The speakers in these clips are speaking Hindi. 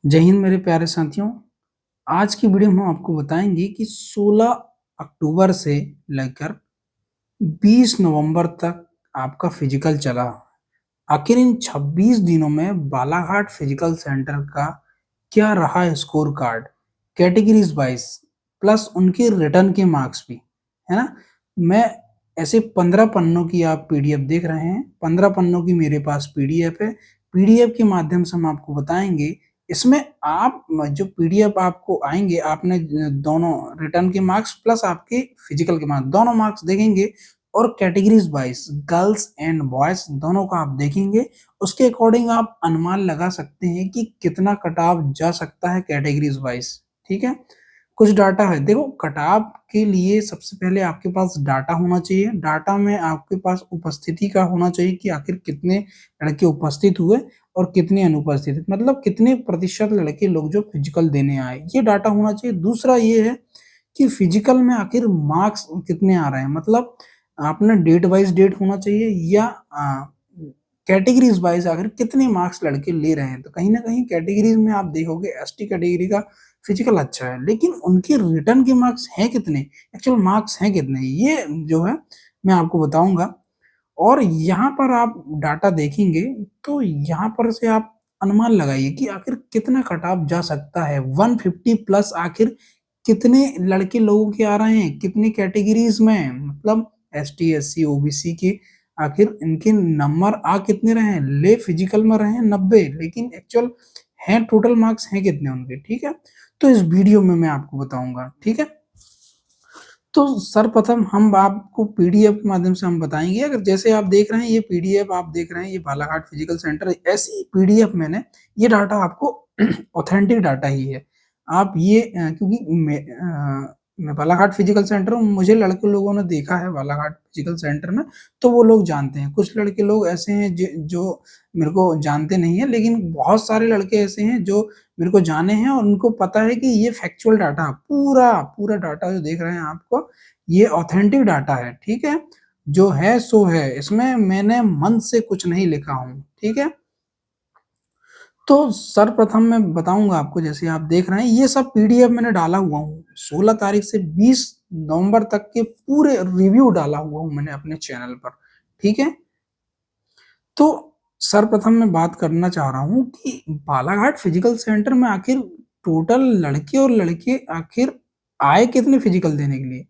जय हिंद मेरे प्यारे साथियों। आज की वीडियो में हम आपको बताएंगे कि 16 अक्टूबर से लेकर 20 नवंबर तक आपका फिजिकल चला। आखिर इन 26 दिनों में बालाघाट फिजिकल सेंटर का क्या रहा score card, categories wise, plus उनके रिटर्न के मार्क्स भी, है ना। मैं ऐसे 15 पन्नों की आप पीडीएफ देख रहे हैं, 15 पन्नों की मेरे पास पीडीएफ है। पीडीएफ के माध्यम से हम आपको बताएंगे। इसमें आप जो पीडीएफ आपको आएंगे, आपने दोनों रिटर्न के मार्क्स प्लस आपके फिजिकल के मार्क्स, दोनों मार्क्स देखेंगे और categories wise girls and boys दोनों का आप देखेंगे। उसके अकॉर्डिंग आप अनुमान लगा सकते हैं कि कितना कटाव जा सकता है कैटेगरीज वाइज। ठीक है, कुछ डाटा है। देखो, कटाव के लिए सबसे पहले आपके पास डाटा होना चाहिए। डाटा में आपके पास उपस्थिति का होना चाहिए कि आखिर कितने लड़के उपस्थित हुए और कितने अनुपस्थित, मतलब कितने प्रतिशत लड़के लोग जो फिजिकल देने आए, ये डाटा होना चाहिए। दूसरा ये है कि फिजिकल में आखिर मार्क्स कितने आ रहे हैं, मतलब आपने डेट वाइज डेट होना चाहिए या कैटेगरीज वाइज आखिर कितने मार्क्स लड़के ले रहे हैं। तो कहीं ना कहीं कैटेगरीज में आप देखोगे एसटी कैटेगरी का फिजिकल अच्छा है, लेकिन उनके रिटर्न के मार्क्स हैं कितने, एक्चुअल मार्क्स हैं कितने, ये जो है मैं आपको बताऊंगा। और यहाँ पर आप डाटा देखेंगे तो यहाँ पर से आप अनुमान लगाइए कि आखिर कितना कट-ऑफ जा सकता है। 150 प्लस आखिर कितने लड़के लोगों के आ रहे हैं, कितनी कैटेगरीज में, मतलब एसटी, एससी, ओबीसी के आखिर इनके नंबर आ कितने रहे हैं। ले फिजिकल में रहे हैं 90, लेकिन एक्चुअल हैं टोटल मार्क्स हैं कितने उनके। ठीक है, तो इस वीडियो में मैं आपको बताऊंगा। ठीक है, तो सर्वप्रथम हम आपको पीडीएफ के माध्यम से हम बताएंगे। अगर जैसे आप देख रहे हैं ये पीडीएफ आप देख रहे हैं, ये बालाघाट फिजिकल सेंटर, ऐसी पीडीएफ मैंने, ये डाटा आपको ऑथेंटिक डाटा ही है। आप ये क्योंकि मैं बालाघाट फिजिकल सेंटर हूँ, मुझे लड़के लोगों ने देखा है बालाघाट फिजिकल सेंटर में, तो वो लोग जानते हैं। कुछ लड़के लोग ऐसे हैं जो मेरे को जानते नहीं है, लेकिन बहुत सारे लड़के ऐसे हैं जो मेरे को जाने हैं और उनको पता है कि ये फैक्चुअल डाटा, पूरा पूरा डाटा जो देख रहे हैं आपको, ये ऑथेंटिक डाटा है। ठीक है, जो है सो है, इसमें मैंने मन से कुछ नहीं लिखा हूँ। ठीक है, तो सर्वप्रथम मैं बताऊंगा आपको। जैसे आप देख रहे हैं ये सब पीडीएफ मैंने डाला हुआ हूँ, 16 तारीख से 20 नवंबर तक के पूरे रिव्यू डाला हुआ हूँ मैंने अपने चैनल पर। ठीक है, तो सर्वप्रथम मैं बात करना चाह रहा हूँ कि बालाघाट फिजिकल सेंटर में आखिर टोटल लड़के और लड़के आखिर आए कितने फिजिकल देने के लिए।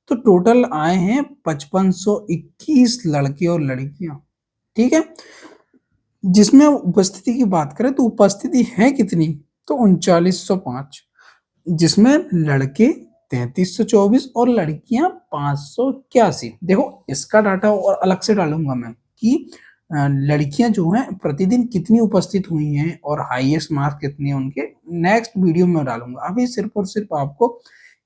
तो टोटल आए हैं 5521 लड़के और लड़कियां। ठीक है, जिसमें उपस्थिति की बात करें तो उपस्थिति है कितनी, तो 3905, जिसमें लड़के 3324 और लड़कियां 581। देखो, इसका डाटा और अलग से डालूंगा मैं कि लड़कियां जो हैं प्रतिदिन कितनी उपस्थित हुई हैं और हाईएस्ट मार्क्स कितने हैं उनके, नेक्स्ट वीडियो में डालूंगा। अभी सिर्फ और सिर्फ आपको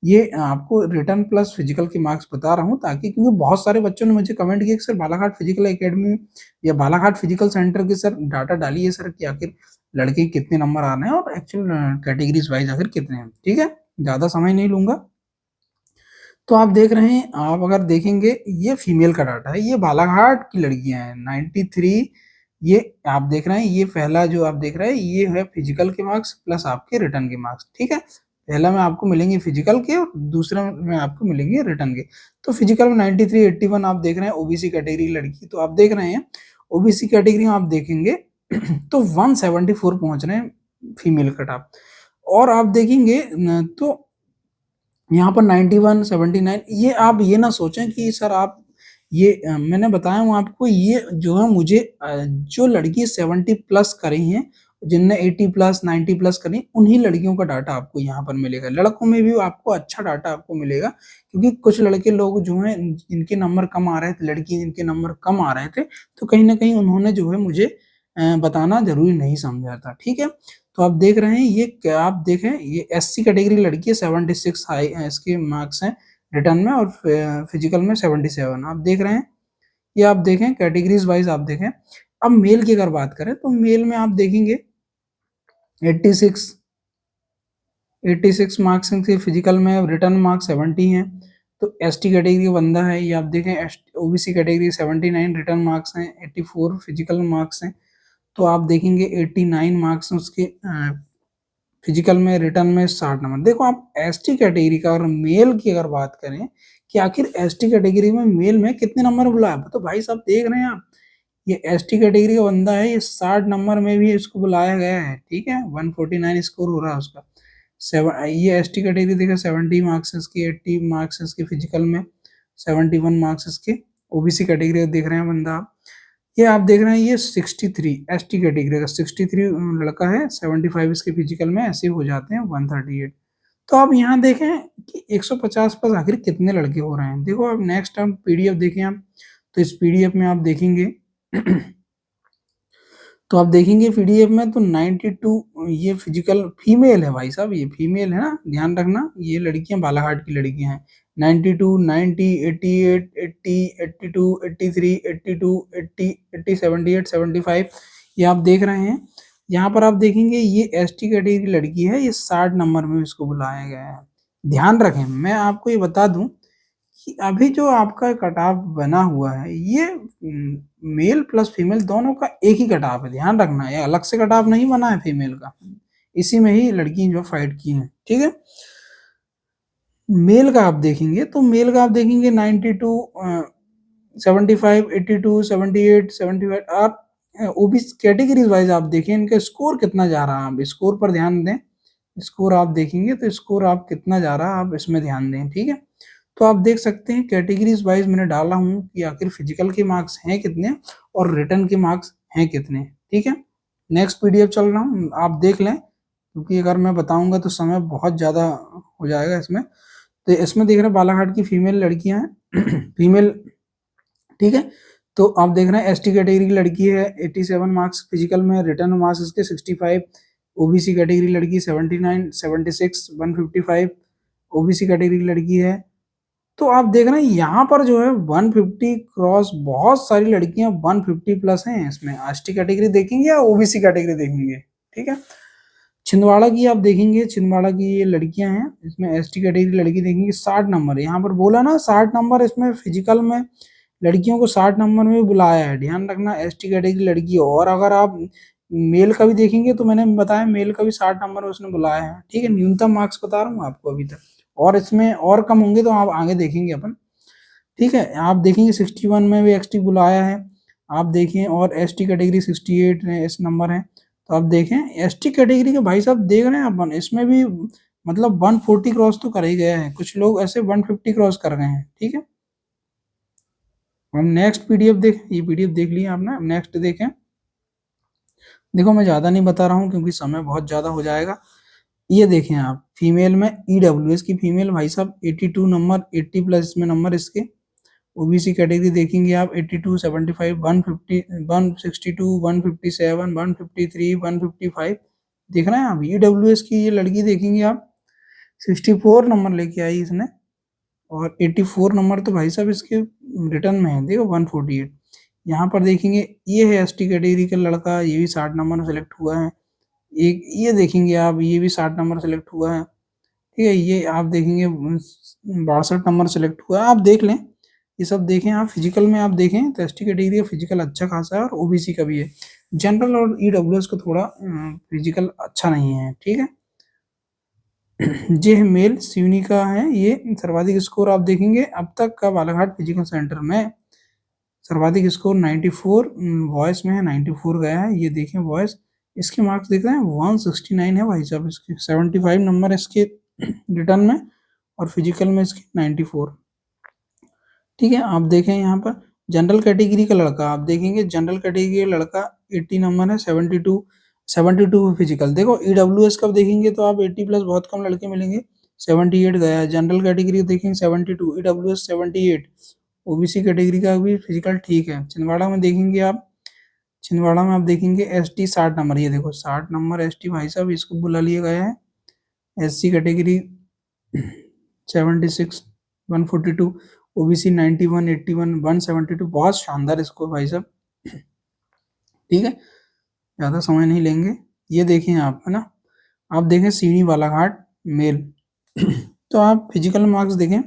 ये आपको रिटर्न प्लस फिजिकल के मार्क्स बता रहा हूँ, ताकि क्योंकि बहुत सारे बच्चों ने मुझे कमेंट किया कि सर बालाघाट फिजिकल एकेडमी या बालाघाट फिजिकल सेंटर के सर डाटा डालिए सर कि आखिर लड़के कितने नंबर आ रहे हैं और एक्चुअल कैटेगरीज वाइज आखिर कितने हैं। ठीक है, ज़्यादा समय नहीं लूंगा। तो आप देख रहे हैं, आप अगर देखेंगे ये फीमेल का डाटा है, ये बालाघाट की लड़कियां हैं 93। ये आप देख रहे हैं, ये पहला जो आप देख रहे हैं ये है फिजिकल के मार्क्स प्लस आपके रिटर्न के मार्क्स। ठीक है, पहला में आपको मिलेंगे फिजिकल के और दूसरे में आपको मिलेंगे रिटर्न के। तो फिजिकल में 93, 81 आप देख रहे हैं ओबीसी कैटेगरी लड़की। तो आप देख रहे हैं ओबीसी कैटेगरी में आप देखेंगे तो 174 पहुंच रहे हैं फीमेल कट ऑफ। और आप देखेंगे तो यहाँ पर 91, 79, ये आप ये ना सोचें कि सर आप ये मैंने बताया हूँ आपको, ये जो है मुझे जो लड़की 70 प्लस करी हैं, जिनने 80 प्लस 90 प्लस करी, उन्हीं लड़कियों का डाटा आपको यहाँ पर मिलेगा। लड़कों में भी आपको अच्छा डाटा आपको मिलेगा, क्योंकि कुछ लड़के लोग जो हैं जिनके नंबर कम आ रहे थे, लड़की जिनके नंबर कम आ रहे थे, तो कहीं ना कहीं उन्होंने जो है मुझे बताना जरूरी नहीं समझा था। ठीक है, तो आप देख रहे हैं ये क्या, आप देखें ये एससी कैटेगरी लड़की है, 76 हाई इसके मार्क्स हैं रिटर्न में और फिजिकल में 77 आप देख रहे हैं। ये आप देखें कैटेगरीज वाइज आप देखें। अब मेल की अगर बात करें तो मेल में आप देखेंगे 86 86 मार्क्स हैं फिजिकल में, रिटर्न मार्क्स 70 हैं। तो एसटी कैटेगरी का बंदा है, ये आप देखें ओबीसी कैटेगरी 79 रिटर्न मार्क्स हैं, 84 फिजिकल मार्क्स हैं। तो आप देखेंगे 89 मार्क्स उसके फिजिकल में रिटर्न में 60 नंबर। देखो आप एसटी कैटेगरी का और मेल की अगर बात करें कि आखिर एसटी कैटेगरी में मेल में कितने नंबर बुलाया, तो भाई साहब देख रहे हैं आप, ये एसटी कैटेगरी का बंदा है, ये 60 नंबर में भी इसको बुलाया गया है, ठीक है, 149 स्कोर हो रहा है उसका। ये एसटी कैटेगरी देखा 70 मार्क्स इसकी, 80 मार्क्स इसके फिजिकल में, 71 मार्क्स इसके। ओबीसी कैटेगरी देख रहे हैं बंदा आप, ये आप देख रहे हैं ये 63 एसटी कैटेगरी का 63 लड़का है, 75 इसके फिजिकल में, ऐसे हो जाते हैं 138। तो आप यहाँ देखें कि 150 पर आखिर कितने लड़के हो रहे हैं। देखो आप नेक्स्ट आप पीडीएफ देखें आप, तो इस पीडीएफ में आप देखेंगे तो आप देखेंगे पीडीएफ में तो 92 ये फिजिकल फीमेल है भाई साहब, ये फीमेल है ना, ध्यान रखना, ये लड़कियां बालाघाट की लड़कियां हैं। 92, 90, 88, 80, 82, 83, 82, 80, 80, 78, 75, ये आप देख रहे हैं। यहाँ पर आप देखेंगे ये एसटी कैटेगरी लड़की है, ये 60 नंबर में इसको बुलाया गया है। ध्यान रखें, मैं आपको ये बता दूं कि अभी जो आपका कटाव बना हुआ है ये मेल प्लस फीमेल दोनों का एक ही कटाव है, ध्यान रखना, ये अलग से कटाव नहीं बना है फीमेल का, इसी में ही लड़की जो फाइट की है, ठीक है। मेल का आप देखेंगे तो मेल का आप देखेंगे 92, 75, 82, 78, 75। आप ओबीसी कैटेगरीज वाइज आप देखें इनका स्कोर कितना जा रहा है, आप स्कोर पर ध्यान दें, स्कोर आप देखेंगे तो स्कोर आप कितना जा रहा है आप इसमें ध्यान दें, ठीक है। तो आप देख सकते हैं कैटेगरीज वाइज मैंने डाला हूँ कि आखिर फिजिकल के मार्क्स हैं कितने और रिटर्न के मार्क्स हैं कितने, ठीक है। नेक्स्ट पीडीएफ चल रहा हूँ, आप देख लें, क्योंकि अगर मैं बताऊंगा तो समय बहुत ज़्यादा हो जाएगा इसमें। तो इसमें देख रहे हैं बालाघाट की फीमेल लड़कियां हैं फीमेल, ठीक है। तो आप देख रहे हैं एसटी कैटेगरी की लड़की है 87 मार्क्स फिजिकल में, रिटर्न मार्क्स इसके 65। ओबीसी कैटेगरी लड़की 79, 76, 155 ओबीसी कैटेगरी की लड़की है। तो आप देख रहे हैं यहाँ पर जो है 150 क्रॉस, बहुत सारी लड़कियां 150 प्लस हैं इसमें। एसटी कैटेगरी देखेंगे या ओबीसी कैटेगरी देखेंगे, ठीक है। छिंदवाड़ा की आप देखेंगे, छिंदवाड़ा की ये लड़कियां हैं, इसमें एसटी कैटेगरी लड़की देखेंगे 60 नंबर, यहाँ पर बोला ना 60 नंबर, इसमें फिजिकल में लड़कियों को 60 नंबर में बुलाया है, ध्यान रखना, एसटी कैटेगरी लड़की। और अगर आप मेल का भी देखेंगे तो मैंने बताया मेल का भी 60 नंबर में उसने बुलाया है, ठीक है। न्यूनतम मार्क्स बता रहा हूँ आपको अभी तक, और इसमें और कम होंगे तो आप आगे देखेंगे अपन, ठीक है। आप देखेंगे 61 में भी एक्सटी बुलाया है, आप देखें, और एसटी कैटेगरी 68 इस नंबर है। तो आप देखें एसटी कैटेगरी के भाई साहब देख रहे हैं अपन, इसमें भी मतलब 140 क्रॉस तो कर ही गया है, कुछ लोग ऐसे 150 क्रॉस कर गए हैं, ठीक है। हम नेक्स्ट पीडीएफ देखें, ये पीडीएफ देख लिया आपने, नेक्स्ट देखें। देखो मैं ज़्यादा नहीं बता रहा हूँ क्योंकि समय बहुत ज़्यादा हो जाएगा। ये देखें आप फीमेल में ईडब्ल्यूएस की फीमेल भाई साहब 82 नंबर, 80 प्लस इसमें नंबर इसके। ओबीसी कैटेगरी देखेंगे आप 82, 75, 150, 162, 157, 153, 155 देख रहे हैं आप। ईडब्ल्यूएस की ये लड़की देखेंगे आप 64 नंबर लेके आई इसने, और 84 नंबर तो भाई साहब इसके रिटर्न में है, देखो 148। यहाँ पर देखेंगे ये है एसटी कैटेगरी का लड़का, ये भी 60 नंबर सेलेक्ट हुआ है। एक ये देखेंगे आप, ये भी 60 नंबर सेलेक्ट हुआ है, ठीक है। ये आप देखेंगे 62 नंबर सेलेक्ट हुआ है, आप देख लें, ये सब देखें आप। फिजिकल में आप देखें तो एसटी कैटेगरी का फिजिकल अच्छा खासा है और ओबीसी का भी है। जनरल और ईडब्ल्यूएस का थोड़ा फिजिकल अच्छा नहीं है, ठीक है। जे मेल सिवनी का है, ये सर्वाधिक स्कोर आप देखेंगे अब तक का बालाघाट फिजिकल सेंटर में, सर्वाधिक स्कोर 94 वॉइस में है, 94 गया है, ये देखें वॉइस। इसके मार्क्स देख रहे हैं 169 है भाई साहब इसके, 75 नंबर इसके रिटर्न में, और फिजिकल में इसके 94, ठीक है। आप देखें यहाँ पर जनरल कैटेगरी का लड़का आप देखेंगे, जनरल कैटेगरी का लड़का 80 नंबर है, 72 फिजिकल। देखो ईडब्ल्यूएस कब देखेंगे तो आप 80 प्लस बहुत कम लड़के मिलेंगे, 78 गया है। जनरल कैटेगरी देखेंगे 72, ईडब्ल्यूएस 78, ओबीसी कैटेगरी का भी फिजिकल ठीक है। छिंदवाड़ा में देखेंगे आप, छिंदवाड़ा में आप देखेंगे एसटी 60 नंबर, ये देखो 60 नंबर एसटी भाई साहब इसको बुला लिया गया है। एससी कैटेगरी 76, 142, ओबीसी 91, 81, 172, बहुत शानदार स्कोर भाई साहब, ठीक है। ज़्यादा समय नहीं लेंगे, ये देखें आप, है ना। आप देखें सीढ़ी बालाघाट मेल तो आप फिजिकल मार्क्स देखें,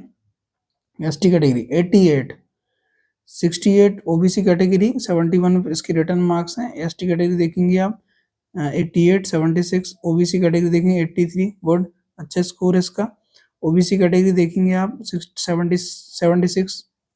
एसटी कैटेगरी 88, 68 ओबीसी कैटेगरी 71 इसके रिटर्न मार्क्स हैं। एसटी कैटेगरी देखेंगे आप 88, 76। ओबीसी कैटेगरी देखेंगे 83, गुड, अच्छा स्कोर है इसका। ओबीसी कैटेगरी देखेंगे आप 76,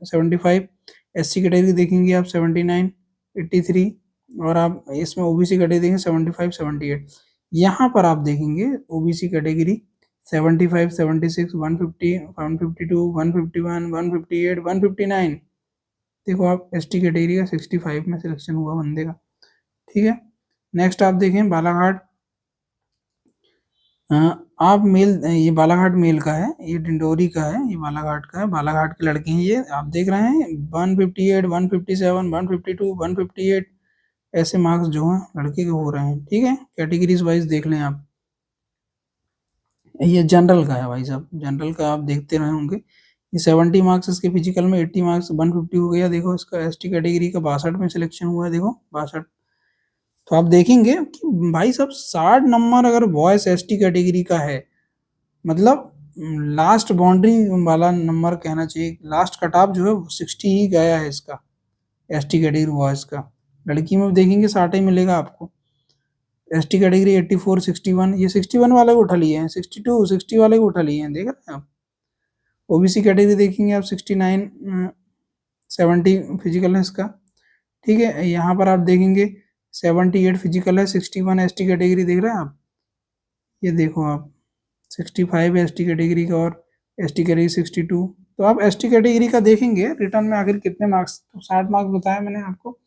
75। एससी कैटेगरी देखेंगे आप 79, 83। और आप इसमें ओबीसी कैटेगरी देखेंगे 75, 78। यहाँ पर आप देखेंगे ओबीसी कैटेगरी 75, 76, 150, 152, 151, 158, 159। देखो आप एसटी कैटेगरी का 65 में सिलेक्शन हुआ बंदे का, ठीक है। नेक्स्ट आप देखें बालाघाट। आप मेल, ये बालाघाट मेल का है, ये डिंडोरी का है, ये बालाघाट का है। बालाघाट के लड़के हैं ये, आप देख रहे हैं 158, 157, 152, 158 ऐसे मार्क्स जो हैं लड़के के हो रहे हैं, ठीक है। कैटेगरीज वाइज देख लें आप। ये जनरल का है भाई साहब, जनरल का आप देखते रहे होंगे। ये 70 मार्क्स इसके फिजिकल में, 80 मार्क्स, 150 हो गया। देखो इसका एसटी कैटेगरी का 62 में सिलेक्शन हुआ है, देखो 62। तो आप देखेंगे कि भाई साहब 60 नंबर अगर बॉयज एसटी कैटेगरी का है, मतलब लास्ट बाउंड्री वाला नंबर कहना चाहिए, लास्ट कट ऑफ जो है 60 ही गया है इसका, एसटी कैटेगरी बॉयज का। लड़की में देखेंगे 60 ही मिलेगा आपको। एसटी कैटेगरी 84, 61, ये 61 वाले को उठा लिए हैं, 62, 60 वाले को उठा लिए हैं, देख रहे हैं आप। ओबीसी कैटेगरी देखेंगे आप 69, 70 फिजिकल है इसका, ठीक है। यहाँ पर आप देखेंगे 78 फिजिकल है, 61 एसटी कैटेगरी देख रहे हैं आप। ये देखो आप 65 एसटी कैटेगरी का, और एसटी कैटेगरी 62। तो आप एसटी कैटेगरी का देखेंगे रिटर्न में आखिर कितने मार्क्स, तो 60 मार्क्स बताया मैंने आपको,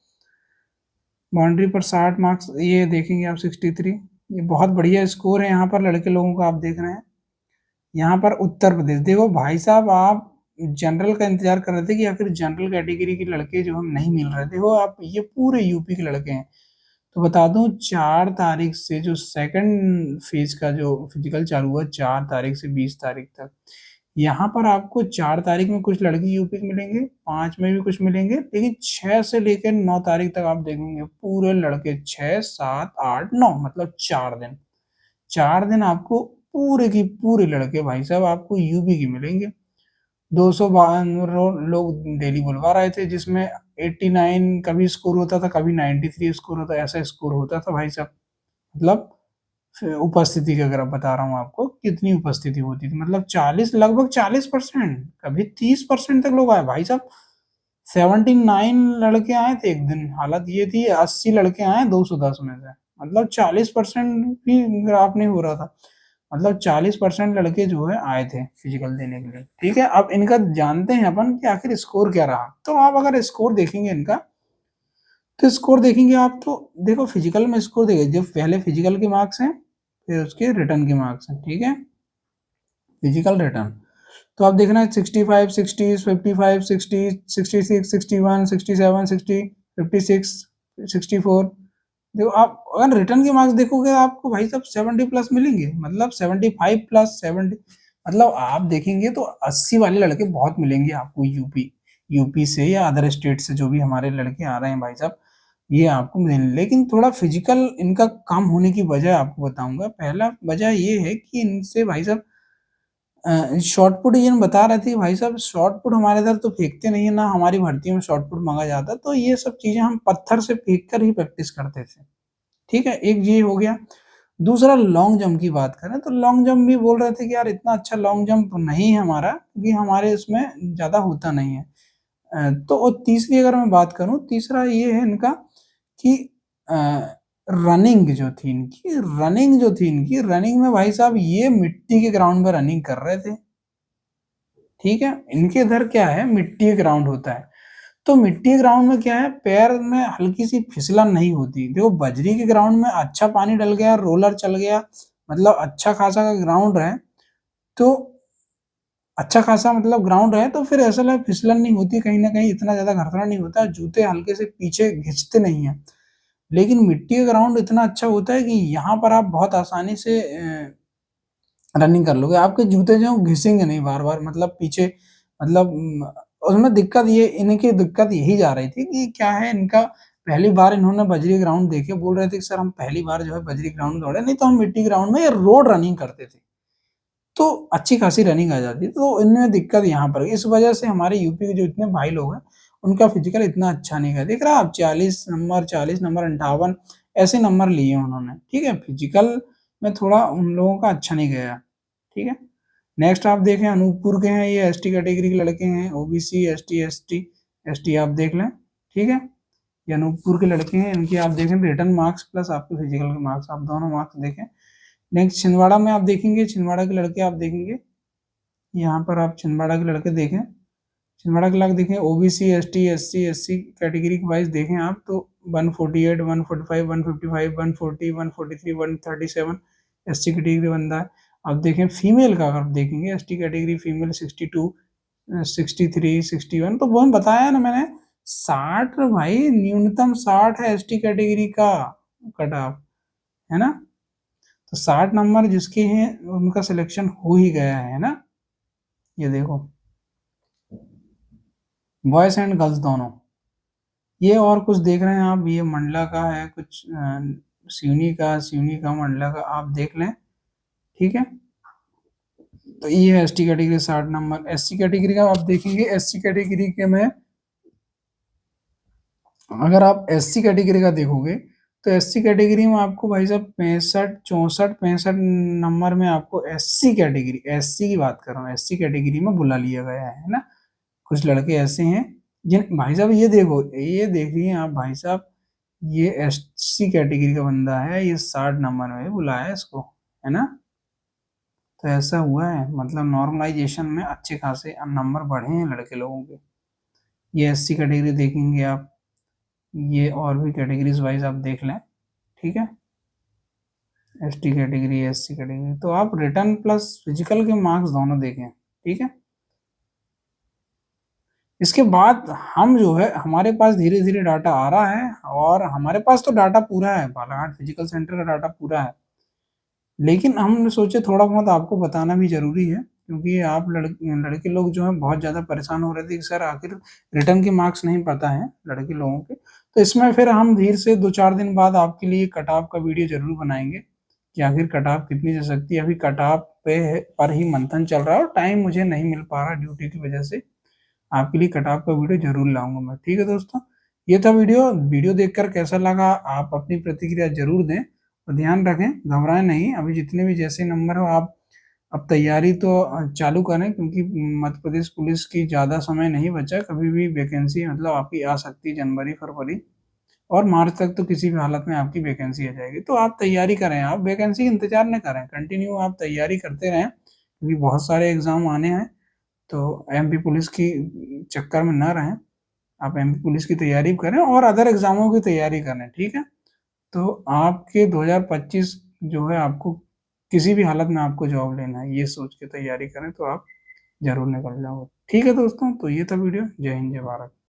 बाउंड्री पर 60 मार्क्स। ये देखेंगे आप 63, ये बहुत बढ़िया स्कोर है यहाँ पर लड़के लोगों का, आप देख रहे हैं। यहाँ पर उत्तर प्रदेश, देखो भाई साहब आप जनरल का इंतजार कर रहे थे कि आखिर जनरल कैटेगरी के लड़के जो हम नहीं मिल रहे थे, वो आप ये पूरे यूपी के लड़के हैं। तो बता दूं 4 तारीख से जो सेकंड फेज का जो फिजिकल चालू हुआ, 4 तारीख से 20 तारीख तक, यहाँ पर आपको 4 तारीख में कुछ लड़के यूपी के मिलेंगे, 5 में भी कुछ मिलेंगे, लेकिन 6 से लेकर 9 तारीख तक आप देखेंगे पूरे लड़के 6, 7, 8, 9, मतलब 4 दिन, 4 दिन आपको पूरे की पूरे लड़के भाई साहब आपको यूपी के मिलेंगे। 200 लोग डेली बुलवा रहे थे, जिसमें 89 कभी स्कोर होता था, कभी 93 स्कोर होता, ऐसा स्कोर होता था भाई साहब। मतलब उपस्थिति का अगर बता रहा हूँ आपको कितनी उपस्थिति होती थी, मतलब 40, लगभग 40%, कभी 30% तक लोग आए भाई साहब। 79 लड़के आए थे एक दिन, हालत ये थी 80 लड़के आए 210 में से, मतलब 40% भी ग्राफ नहीं हो रहा था, मतलब 40% लड़के जो है आए थे फिजिकल देने के लिए, ठीक है। अब इनका जानते हैं अपन कि आखिर स्कोर क्या रहा। तो आप अगर स्कोर देखेंगे इनका, तो स्कोर देखेंगे आप, तो देखो फिजिकल में स्कोर देखिए, जो पहले फिजिकल के मार्क्स हैं, फिर उसके रिटर्न के मार्क्स हैं, ठीक है, फिजिकल रिटर्न। तो आप देखना है 65, 60, 55, 60, 66, 61, 67, 60, 56, 64। देखो आप अगर रिटर्न के मार्क्स देखोगे आपको भाई साहब 70 प्लस मिलेंगे, मतलब 75 प्लस 70, मतलब आप देखेंगे तो 80 वाले लड़के बहुत मिलेंगे आपको यूपी, यूपी से या अदर स्टेट से जो भी हमारे लड़के आ रहे हैं भाई साहब, ये आपको मिलेंगे। लेकिन थोड़ा फिजिकल इनका कम होने की वजह आपको बताऊंगा। पहला वजह ये है कि इनसे भाई साहब शॉर्ट पुट, ये बता रहे थे भाई साहब शॉर्ट पुट हमारे इधर तो फेंकते नहीं है ना, हमारी भर्ती में शॉर्ट पुट मांगा जाता, तो ये सब चीजें हम पत्थर से फेंक कर ही प्रैक्टिस करते थे, ठीक है, एक ये हो गया। दूसरा लॉन्ग जंप की बात करें तो लॉन्ग जंप भी बोल रहे थे कि यार इतना अच्छा लॉन्ग जंप नहीं है हमारा, क्योंकि हमारे इसमें ज्यादा होता नहीं है। तो और तीसरी अगर मैं बात करूं, तीसरा ये है इनका कि रनिंग जो थी इनकी, रनिंग में भाई साहब ये मिट्टी के ग्राउंड में रनिंग कर रहे थे, ठीक है। इनके इधर क्या है, मिट्टी के ग्राउंड होता है, तो मिट्टी के ग्राउंड में क्या है, पैर में हल्की सी फिसलन नहीं होती। देखो बजरी के ग्राउंड में अच्छा पानी डल गया, रोलर चल गया, मतलब अच्छा खासा का ग्राउंड है, तो अच्छा खासा मतलब ग्राउंड है, तो फिर ऐसा लगे फिसलन नहीं होती, कहीं ना कहीं इतना ज्यादा घर्षण नहीं होता, जूते हल्के से पीछे घिंचते नहीं है। लेकिन मिट्टी का ग्राउंड इतना अच्छा होता है कि यहाँ पर आप बहुत आसानी से रनिंग कर लोगे, आपके जूते जो घिसेंगे नहीं बार बार, मतलब पीछे, मतलब उसमें दिक्कत ये, इनकी दिक्कत यही जा रही थी कि क्या है इनका, पहली बार इन्होंने बजरी ग्राउंड देखे, बोल रहे थे कि सर हम पहली बार जो है बजरी ग्राउंड दौड़े, नहीं तो हम मिट्टी ग्राउंड में रोड रनिंग करते थे, तो अच्छी खासी रनिंग आ जाती है। तो इनमें दिक्कत यहाँ पर, इस वजह से हमारे यूपी के जो इतने भाई लोग हैं उनका फिजिकल इतना अच्छा नहीं है। देख रहा आप 40 नंबर, 40 नंबर, 58 ऐसे नंबर लिए उन्होंने, ठीक है। फिजिकल में थोड़ा उन लोगों का अच्छा नहीं गया, ठीक है। नेक्स्ट आप देखें अनूपपुर के हैं, ये एसटी कैटेगरी के लड़के हैं, ओबीसी एसटी आप देख लें, ठीक है। ये अनूपपुर के लड़के हैं, इनकी आप देखें रिटर्न मार्क्स प्लस आपके फिजिकल के मार्क्स, आप दोनों मार्क्स देखें। नेक्स्ट छिंदवाड़ा में आप देखेंगे, छिंदवाड़ा के लड़के आप देखेंगे, यहाँ पर आप छिंदवाड़ा के लड़के देखें, छिंदवाड़ा के लड़के देखें, ओबीसी एससी कैटेगरी के वाइज देखें आप तो 148 145 155 140 143 137 एससी कैटेगरी बंदा है। अब देखें फीमेल का, अगर आप देखेंगे एसटी कैटेगरी फीमेल 62 63 61, तो वो हम बताया ना मैंने 60, भाई न्यूनतम 60 है एसटी कैटेगरी का कट ऑफ, है ना। तो 60 नंबर जिसके हैं उनका सिलेक्शन हो ही गया है ना। ये देखो बॉयज एंड गर्ल्स दोनों। ये और कुछ देख रहे हैं आप, ये मंडला का है कुछ, सिवनी का मंडला का आप देख लें, ठीक है। तो ये है ST category 60 number. SC category का आप देखेंगे, एससी कैटेगरी के में अगर आप एससी कैटेगरी का देखोगे तो एससी कैटेगरी में आपको भाई साहब 65 64 65 नंबर में आपको एससी कैटेगरी, एससी की बात कर रहा हूँ, एससी कैटेगरी में बुला लिया गया है ना। कुछ लड़के ऐसे हैं जिन भाई साहब ये देखो, ये देखिए आप भाई साहब, ये एससी कैटेगरी का बंदा है, ये 60 नंबर में बुलाया इसको, है ना। तो ऐसा हुआ है, मतलब नॉर्मलाइजेशन में अच्छे खासे नंबर बढ़े हैं लड़के लोगों के। ये एससी कैटेगरी देखेंगे आप, ये और भी कैटेगरीज वाइज आप देख लें, ठीक है। एसटी कैटेगरी एससी कैटेगरी, तो आप रिटर्न प्लस फिजिकल के मार्क्स दोनों देखें, ठीक है। इसके बाद हम जो है हमारे पास धीरे धीरे डाटा आ रहा है, और हमारे पास तो डाटा पूरा है, बालाघाट फिजिकल सेंटर का डाटा पूरा है, लेकिन हम सोचे थोड़ा बहुत आपको बताना भी जरूरी है, क्योंकि आप लड़के लोग जो हैं बहुत ज़्यादा परेशान हो रहे थे कि सर आखिर रिटर्न के मार्क्स नहीं पता है लड़के लोगों के। तो इसमें फिर हम धीरे से 2-4 दिन बाद आपके लिए कट ऑफ का वीडियो जरूर बनाएंगे कि आखिर कट ऑफ कितनी जा सकती है। अभी कट ऑफ पर ही मंथन चल रहा है और टाइम मुझे नहीं मिल पा रहा ड्यूटी की वजह से। आपके लिए कट ऑफ का वीडियो जरूर लाऊंगा मैं, ठीक है दोस्तों। ये था वीडियो, वीडियो देखकर कैसा लगा आप अपनी प्रतिक्रिया जरूर दें, और ध्यान रखें घबराएं नहीं, अभी जितने भी जैसे नंबर हो आप अब तैयारी तो चालू करें, क्योंकि मध्य प्रदेश पुलिस की ज़्यादा समय नहीं बचा, कभी भी वैकेंसी मतलब आपकी आ सकती है जनवरी फरवरी और मार्च तक, तो किसी भी हालत में आपकी वैकेंसी आ जाएगी। तो आप तैयारी करें, आप वैकेंसी का इंतजार न करें, कंटिन्यू आप तैयारी करते रहें, क्योंकि बहुत सारे एग्जाम आने हैं। तो एमपी पुलिस की चक्कर में ना रहें, आप एमपी पुलिस की तैयारी करें और अदर एग्जामों की तैयारी करें, ठीक है। तो आपके 2025 जो है आपको किसी भी हालत में आपको जॉब लेना है, ये सोच के तैयारी करें तो आप जरूर निकल जाओगे, ठीक है दोस्तों। तो ये था वीडियो, जय हिंद जय भारत।